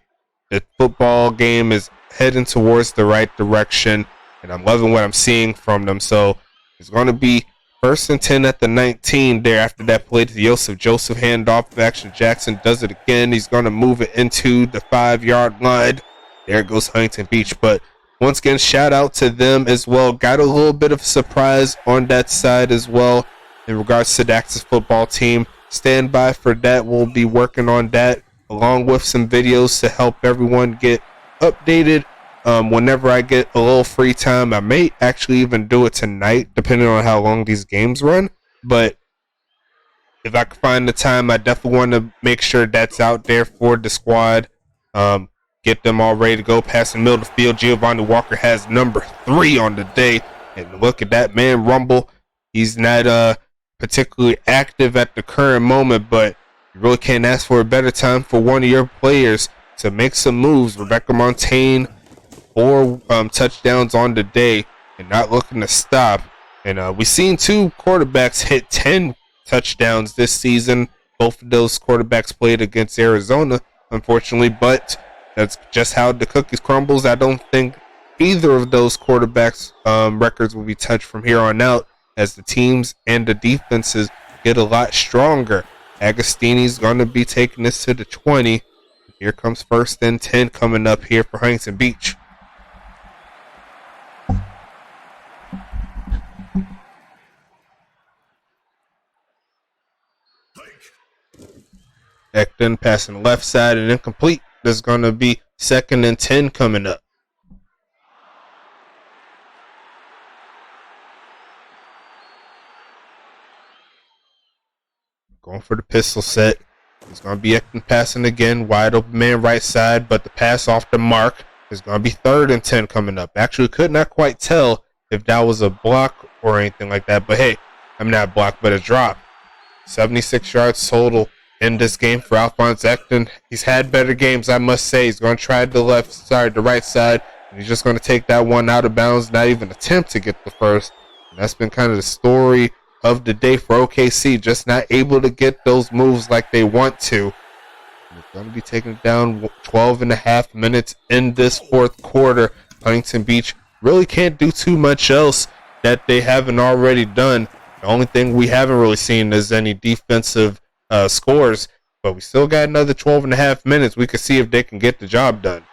The football game is heading towards the right direction, and I'm loving what I'm seeing from them. So it's going to be 1st and 10 at the 19 there after that play to Joseph. Joseph handoff. Action Jackson does it again. He's going to move it into the 5-yard line. There goes Huntington Beach. But once again, shout out to them as well. Got a little bit of surprise on that side as well in regards to the Axis football team. Stand by for that. We'll be working on that along with some videos to help everyone get updated. Whenever I get a little free time, I may actually even do it tonight, depending on how long these games run. But if I can find the time, I definitely want to make sure that's out there for the squad. Get them all ready to go. Past the middle of the field, Giovanni Walker has number 3 on the day. And look at that man rumble. He's not particularly active at the current moment, but you really can't ask for a better time for one of your players to make some moves. Rebecca Montaigne, 4 touchdowns on the day and not looking to stop. And we've seen 2 quarterbacks hit 10 touchdowns this season. Both of those quarterbacks played against Arizona, unfortunately, but that's just how the cookies crumbles. I don't think either of those quarterbacks' records will be touched from here on out as the teams and the defenses get a lot stronger. Agostini's going to be taking this to the 20. Here comes 1st and 10 coming up here for Huntington Beach. Ekton passing left side and incomplete. There's going to be 2nd and 10 coming up. Going for the pistol set. It's going to be Ekton passing again. Wide open man right side, but the pass off the mark is going to be 3rd and 10 coming up. Actually, could not quite tell if that was a block or anything like that. But hey, I'm not blocked, but a drop. 76 yards total in this game for Alphonse Ekton. He's had better games, I must say. He's going to try the right side, and he's just going to take that one out of bounds, not even attempt to get the first. And that's been kind of the story of the day for OKC, just not able to get those moves like they want to. And it's going to be taking down 12 and a half minutes in this 4th quarter. Huntington Beach really can't do too much else that they haven't already done. The only thing we haven't really seen is any defensive scores, but we still got another 12 and a half minutes. We can see if they can get the job done.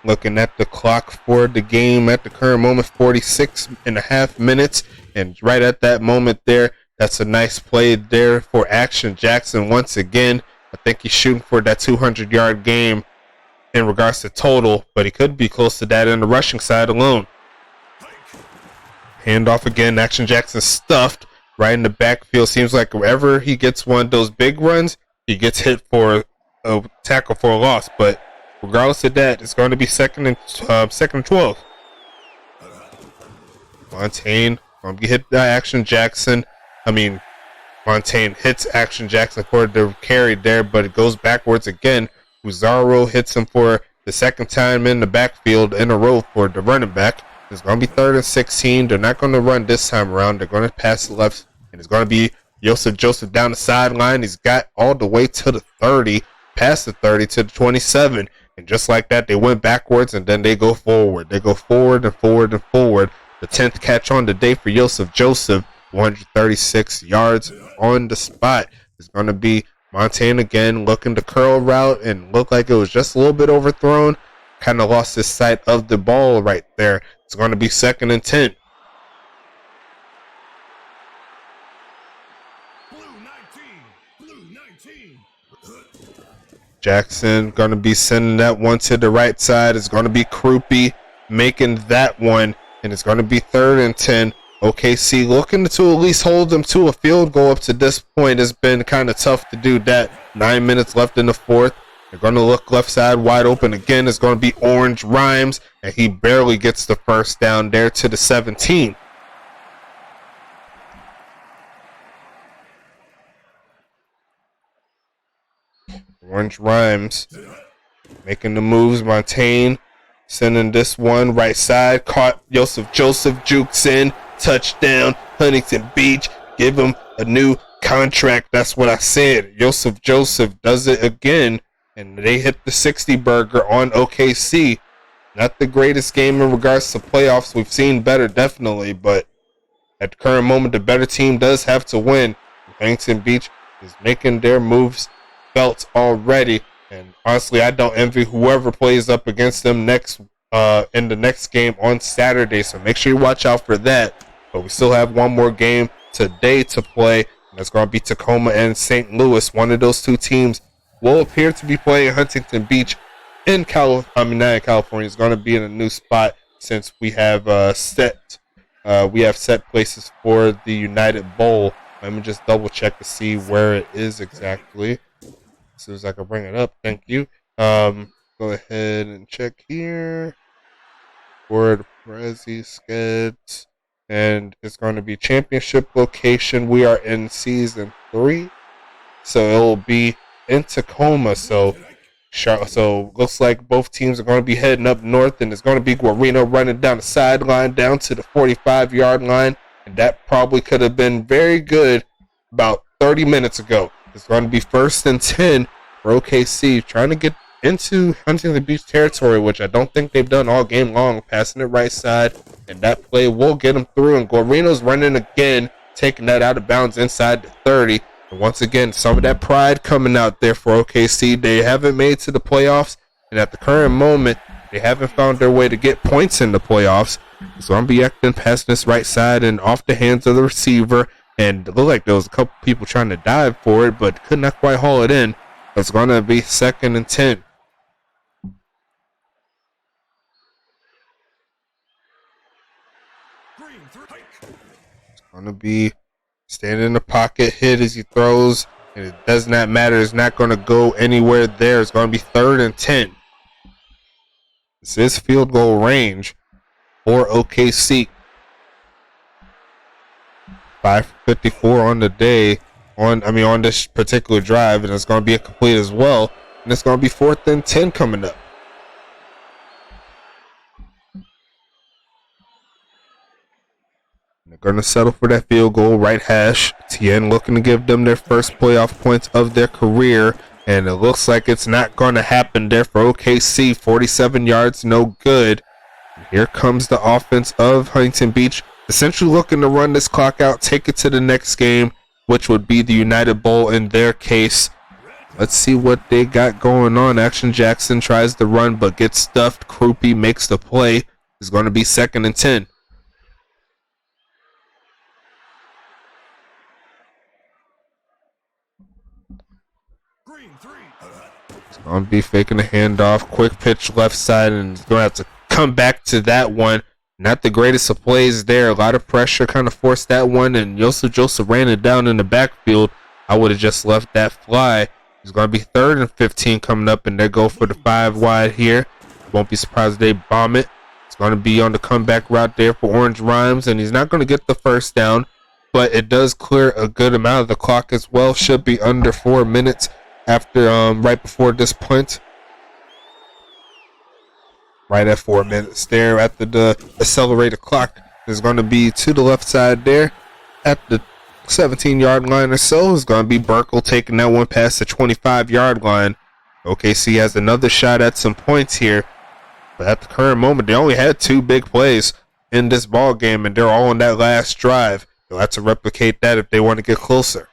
Looking at the clock for the game at the current moment, 46 and a half minutes, and right at that moment there, that's a nice play there for Action Jackson once again. I think he's shooting for that 200-yard game in regards to total, but he could be close to that in the rushing side alone. Handoff again. Action Jackson stuffed right in the backfield. Seems like wherever he gets one of those big runs, he gets hit for a tackle for a loss. But regardless of that, it's going to be 2nd and 12. Montaigne going to be hit by Action Jackson. Montaigne hits Action Jackson for the carry there, but it goes backwards again. Uzaro hits him for the 2nd time in the backfield in a row for the running back. It's going to be 3rd and 16. They're not going to run this time around. They're going to pass the left, and it's going to be Joseph down the sideline. He's got all the way to the 30, past the 30 to the 27. And just like that, they went backwards, and then they go forward. They go forward and forward and forward. The 10th catch on the day for Joseph, 136 yards on the spot. It's going to be Montaigne again, looking to curl route, and looked like it was just a little bit overthrown. Kind of lost his sight of the ball right there. It's going to be 2nd and 10. Blue 19. Jackson going to be sending that one to the right side. It's going to be Krupe making that one, and it's going to be 3rd and 10. OKC looking to at least hold them to a field goal up to this point. It's been kind of tough to do that. 9 minutes left in the 4th. They're going to look left side wide open again. It's going to be Orange Rhymes, and he barely gets the first down there to the 17. Orange Rhymes making the moves. Montaigne sending this one right side. Caught Joseph jukes in. Touchdown, Huntington Beach. Give him a new contract. That's what I said. Joseph does it again. And they hit the 60 burger on OKC. Not the greatest game in regards to playoffs. We've seen better, definitely. But at the current moment, the better team does have to win. Huntington Beach is making their moves felt already. And honestly, I don't envy whoever plays up against them next in the next game on Saturday. So make sure you watch out for that. But we still have one more game today to play. And that's going to be Tacoma and St. Louis. One of those two teams will appear to be playing Huntington Beach in California. It's going to be in a new spot since we have set places for the United Bowl. Let me just double check to see where it is exactly. As soon as I can bring it up, thank you. Go ahead and check here for the Prezi sketch, and it's going to be championship location. We are in season 3, so it will be in Tacoma. So looks like both teams are going to be heading up north, and it's going to be Guarino running down the sideline down to the 45-yard line, and that probably could have been very good about 30 minutes ago. It's going to be 1st and 10 for OKC, trying to get into Huntington Beach territory, which I don't think they've done all game long, passing it right side, and that play will get him through. And Guarino's running again, taking that out of bounds inside the 30. And once again, some of that pride coming out there for OKC. They haven't made it to the playoffs, and at the current moment, they haven't found their way to get points in the playoffs. So I'm Becton passing this right side and off the hands of the receiver. And it looked like there was a couple people trying to dive for it, but could not quite haul it in. It's going to be 2nd and 10. It's going to be standing in the pocket, hit as he throws, and it does not matter. It's not going to go anywhere there. It's going to be 3rd and 10. This is field goal range for OKC. 5:54 on the day, on this particular drive, and it's going to be incomplete as well. And it's going to be 4th and 10 coming up. They're going to settle for that field goal, right hash. Tien looking to give them their first playoff points of their career, and it looks like it's not going to happen there for OKC. 47 yards, no good. And here comes the offense of Huntington Beach, essentially looking to run this clock out, take it to the next game, which would be the United Bowl in their case. Let's see what they got going on. Action Jackson tries to run but gets stuffed. Krupe makes the play. It's going to be 2nd and 10. It's going to be faking the handoff. Quick pitch left side, and he's going to have to come back to that one. Not the greatest of plays there. A lot of pressure kind of forced that one, and Joseph ran it down in the backfield. I would have just left that fly. It's going to be 3rd and 15 coming up, and they go for the 5 wide here. Won't be surprised if they bomb it. It's going to be on the comeback route there for Orange Rhymes, and he's not going to get the first down, but it does clear a good amount of the clock as well. Should be under 4 minutes after right before this point. Right at 4 minutes there after the accelerated clock. Is going to be to the left side there at the 17-yard line or so. Is going to be Burkle taking that one past the 25-yard line. OKC has another shot at some points here, but at the current moment, they only had 2 big plays in this ball game, and they're all on that last drive. They'll have to replicate that if they want to get closer.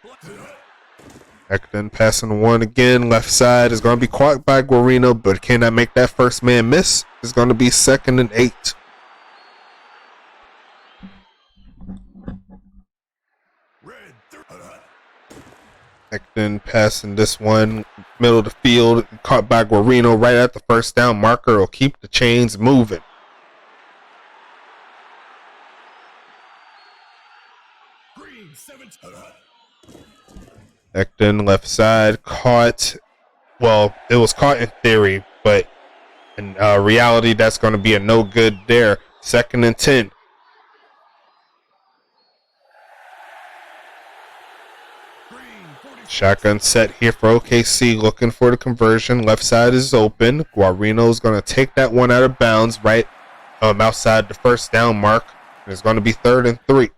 Becton passing one again. Left side is going to be caught by Guarino, but cannot make that first man miss. It's going to be 2nd and 8. Becton passing this one, middle of the field, caught by Guarino right at the first down marker. Will keep the chains moving. Becton left side caught. Well, it was caught in theory, but in reality, that's going to be a no good there. 2nd and 10. Shotgun set here for OKC, looking for the conversion. Left side is open. Guarino's going to take that one out of bounds right outside the first down mark. And it's going to be 3rd and 3.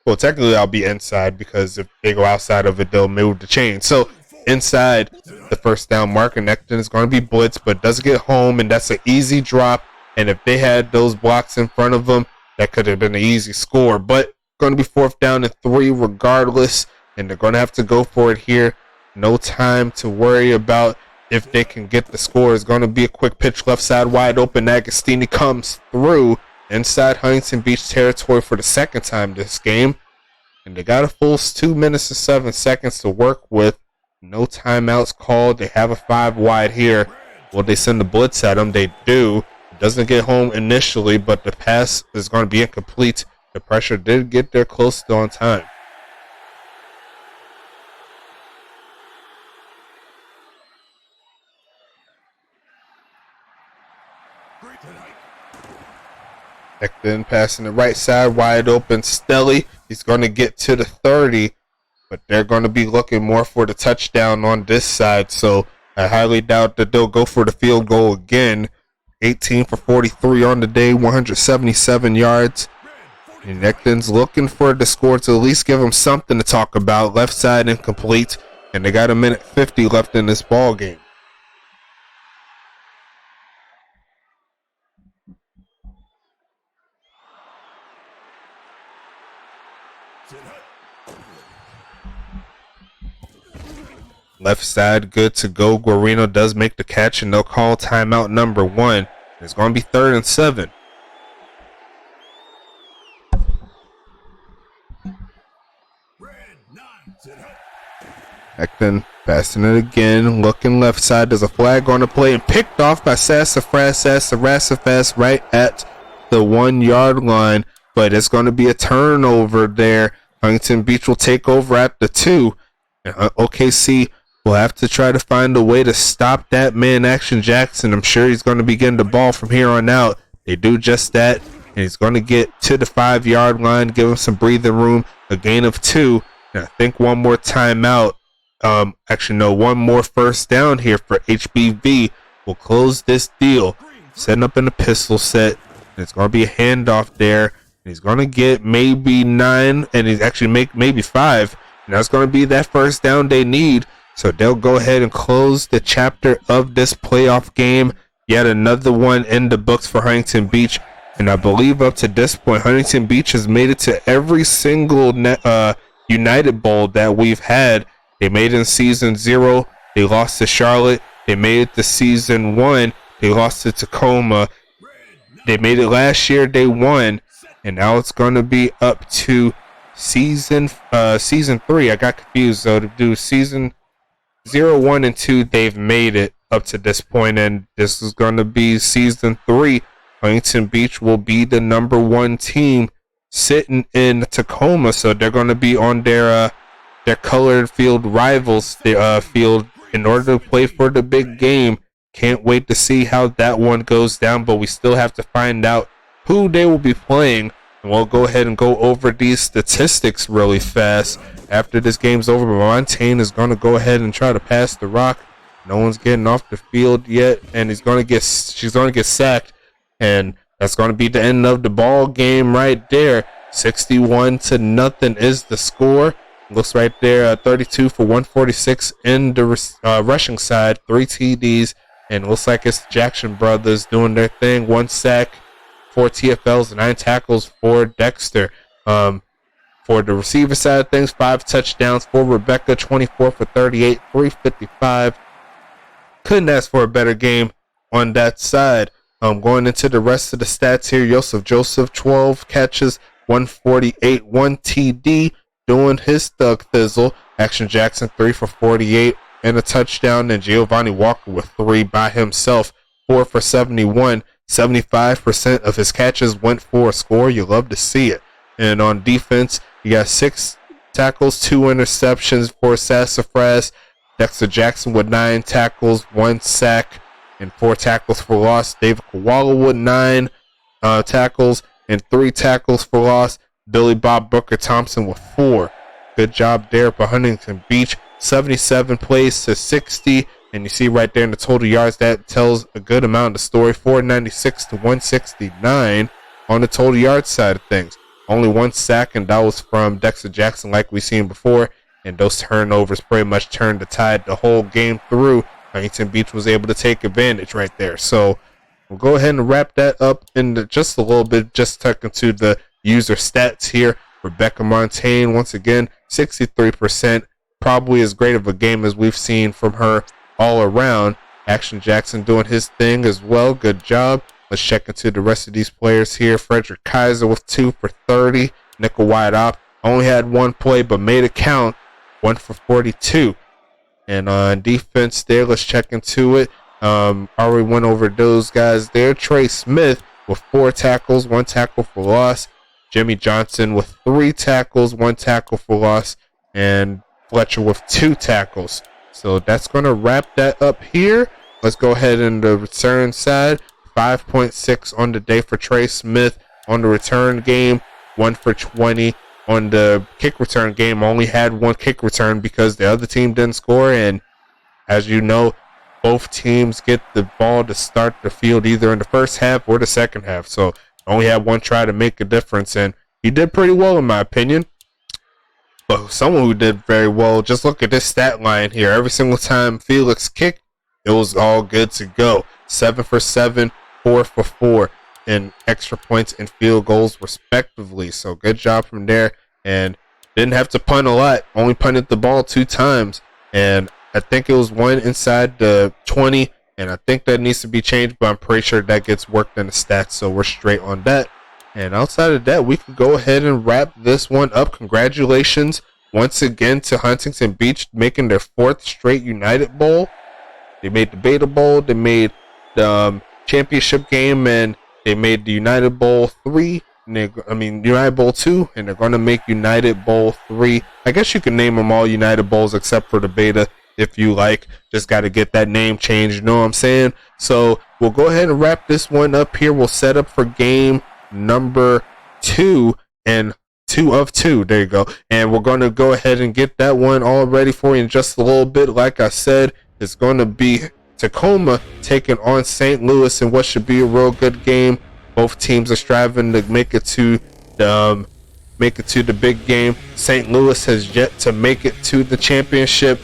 Well, technically, I'll be inside because if they go outside of it, they'll move the chain. So inside the first down mark, and Necton is going to be blitzed, but does get home, and that's an easy drop. And if they had those blocks in front of them, that could have been an easy score. But going to be 4th down and 3 regardless, and they're going to have to go for it here. No time to worry about if they can get the score. It's going to be a quick pitch left side wide open. Agostini comes through inside Huntington Beach territory for the 2nd time this game. And they got a full 2 minutes and 7 seconds to work with. No timeouts called. They have a 5 wide here. Will they send the blitz at them? They do. It doesn't get home initially, but the pass is going to be incomplete. The pressure did get there close to on time. Becton passing the right side wide open. Stelly, he's going to get to the 30, but they're going to be looking more for the touchdown on this side. So I highly doubt that they'll go for the field goal again. 18 for 43 on the day, 177 yards. And Necton's looking for the score to at least give them something to talk about. Left side incomplete, and they got 1:50 left in this ball game. Left side good to go. Guarino does make the catch, and they'll call timeout number 1. It's going to be 3rd and 7. Acton passing it again, looking left side. There's a flag on the play and picked off by Sassafras right at the 1 yard line. But it's going to be a turnover there. Huntington Beach will take over at the 2. And OKC will have to try to find a way to stop that man, Action Jackson. I'm sure he's going to be getting the ball from here on out. They do just that. And he's going to get to the 5 yard line, give him some breathing room. A gain of 2. And I think one more timeout. Actually, no, one more first down here for HBV will close this deal. Setting up in the pistol set. And it's going to be a handoff there. And he's going to get maybe 9, and he's actually make maybe 5. And that's going to be that first down they need. So they'll go ahead and close the chapter of this playoff game. Yet another one in the books for Huntington Beach. And I believe up to this point, Huntington Beach has made it to every single United Bowl that we've had. They made it in season 0. They lost to Charlotte. They made it to season 1. They lost to Tacoma. They made it last year. They won. And now it's going to be up to season 3. I got confused. So to do season 0, 1, and 2, they've made it up to this point. And this is going to be season 3. Huntington Beach will be the number 1 team sitting in Tacoma. So they're going to be on their colored field rivals field in order to play for the big game. Can't wait to see how that one goes down, but we still have to find out who they will be playing. And we'll go ahead and go over these statistics really fast. After this game's over, Montaigne is going to go ahead and try to pass the rock. No one's getting off the field yet, and she's going to get sacked. And that's going to be the end of the ball game right there. 61-0 is the score. Looks right there, 32 for 146 in the rushing side, 3 TDs, and looks like it's the Jackson brothers doing their thing. 1 sack, 4 TFLs, 9 tackles for Dexter. For the receiver side of things, 5 touchdowns for Rebecca, 24 for 38, 355. Couldn't ask for a better game on that side. Going into the rest of the stats here, Joseph, 12 catches, 148, 1 TD. Doing his thug thizzle. Action Jackson 3 for 48 and a touchdown, and Giovanni Walker with 3 by himself, 4 for 71. 75% of his catches went for a score. You love to see it. And on defense, you got 6 tackles, 2 interceptions for Sassafras. Dexter Jackson with 9 tackles, 1 sack, and 4 tackles for loss. David Koala with 9 tackles and 3 tackles for loss. Billy Bob Booker Thompson with 4. Good job there for Huntington Beach. 77 plays to 60. And you see right there in the total yards, that tells a good amount of the story. 496 to 169 on the total yards side of things. Only 1 sack, and that was from Dexter Jackson like we've seen before. And those turnovers pretty much turned the tide the whole game through. Huntington Beach was able to take advantage right there. So we'll go ahead and wrap that up in just a little bit, just talking to the user stats here. Rebecca Montaigne, once again, 63%. Probably as great of a game as we've seen from her all around. Action Jackson doing his thing as well. Good job. Let's check into the rest of these players here. Frederick Kaiser with 2 for 30. Nickel wide op. Only had 1 play, but made it count. 1 for 42. And on defense there, let's check into it. Already went over those guys there. Trey Smith with 4 tackles, 1 tackle for loss. Jimmy Johnson with 3 tackles, 1 tackle for loss, and Fletcher with 2 tackles. So that's going to wrap that up here. Let's go ahead and the return side. 5.6 on the day for Trey Smith on the return game. 1 for 20 on the kick return game. Only had 1 kick return because the other team didn't score. And as you know, both teams get the ball to start the field either in the first half or the second half. So only had 1 try to make a difference, and he did pretty well in my opinion. But someone who did very well, just look at this stat line here. Every single time Felix kicked, it was all good to go. 7 for 7, 4 for 4 in extra points and field goals respectively. So good job from there. And Didn't have to punt a lot. Only punted the ball 2 times. And I think it was one inside the 20. And I think that needs to be changed, but I'm pretty sure that gets worked in the stats. So we're straight on that. And outside of that, we can go ahead and wrap this one up. Congratulations once again to Huntington Beach making their 4th straight United Bowl. They made the Beta Bowl, they made the championship game, and they made the United Bowl 3. United Bowl 2, and they're going to make United Bowl 3. I guess you can name them all United Bowls except for the Beta if you like. Just got to get that name changed, you know what I'm saying? So we'll go ahead and wrap this one up here. We'll set up for game number 2 and 2 of 2. There you go. And we're going to go ahead and get that one all ready for you in just a little bit. Like I said, it's going to be Tacoma taking on St. Louis in what should be a real good game. Both teams are striving to make it to the big game. St. Louis has yet to make it to the championship.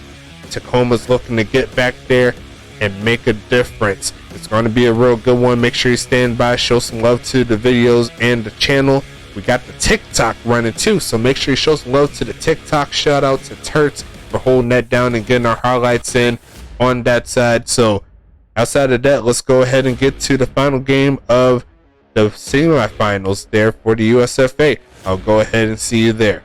Tacoma's looking to get back there and make a difference. It's going to be a real good one. Make sure you stand by, show some love to the videos and the channel. We got the TikTok running too, so make sure you show some love to the TikTok. Shout out to Turts for holding that down and getting our highlights in on that side. So outside of that, let's go ahead and get to the final game of the semifinals there for the USFA. I'll go ahead and see you there.